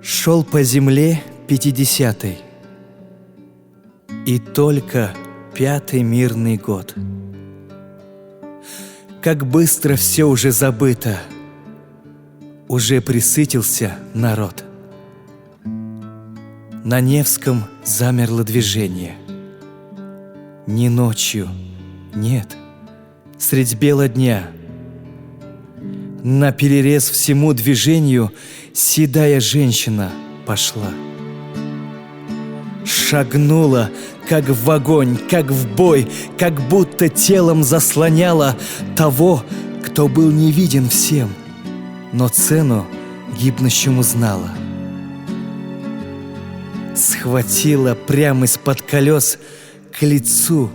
Шел по земле 50-й, и только 5-й мирный год. Как быстро все уже забыто, уже пресытился народ. На Невском замерло движение. Ни ночью, нет, средь бела дня. На перерез всему движению седая женщина пошла. Шагнула, как в огонь, как в бой, как будто телом заслоняла того, кто был не виден всем, но цену гибнущему знала. Схватила прямо из-под колес к лицу,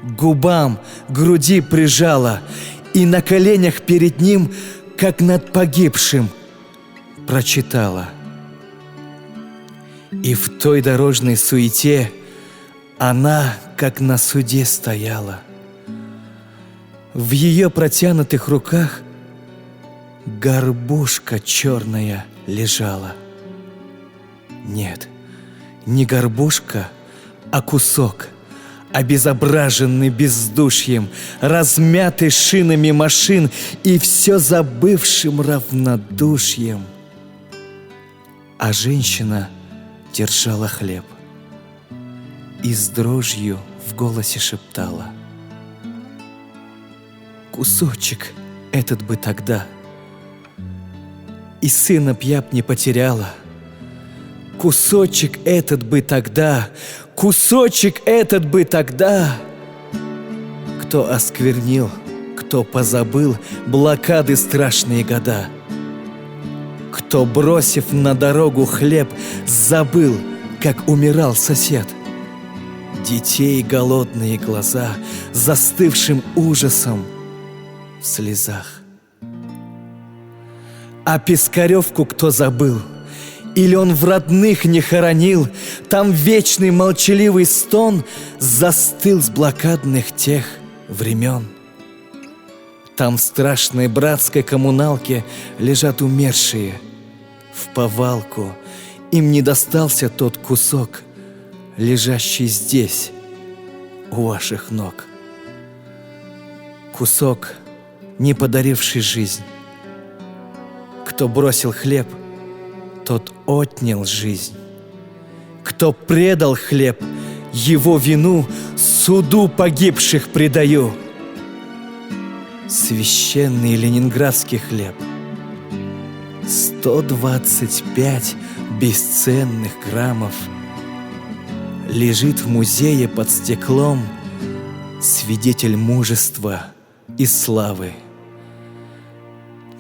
к губам, к груди прижала и на коленях перед ним, как над погибшим, прочитала. И в той дорожной суете она, как на суде, стояла. В ее протянутых руках горбушка черная лежала. Нет, не горбушка, а кусок, обезображенный бездушьем, размятый шинами машин и все забывшим равнодушьем. А женщина держала хлеб и с дрожью в голосе шептала: «Кусочек этот бы тогда, и сына б я б не потеряла. Кусочек этот бы тогда, кусочек этот бы тогда». Кто осквернил, кто позабыл блокады страшные года, кто, бросив на дорогу хлеб, забыл, как умирал сосед. Детей голодные глаза застывшим ужасом в слезах. А Пискаревку кто забыл, или он в родных не хоронил, там вечный молчаливый стон застыл с блокадных тех времен. Там в страшной братской коммуналке лежат умершие в повалку. Им не достался тот кусок, лежащий здесь, у ваших ног. Кусок, не подаривший жизнь. Кто бросил хлеб, тот отнял жизнь. Кто предал хлеб, его вину суду погибших предаю. Священный ленинградский хлеб, 125 бесценных граммов, лежит в музее под стеклом, свидетель мужества и славы.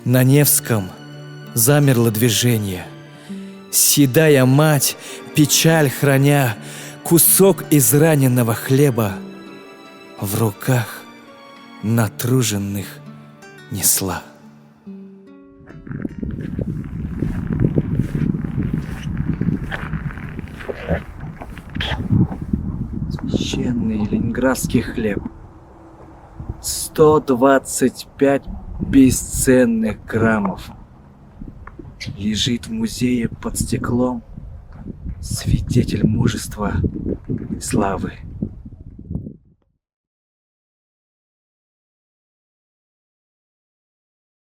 На Невском замерло движение. Седая мать, печаль храня, кусок израненного хлеба в руках натруженных несла. Священный ленинградский хлеб, 125 бесценных граммов, лежит в музее под стеклом, свидетель мужества и славы.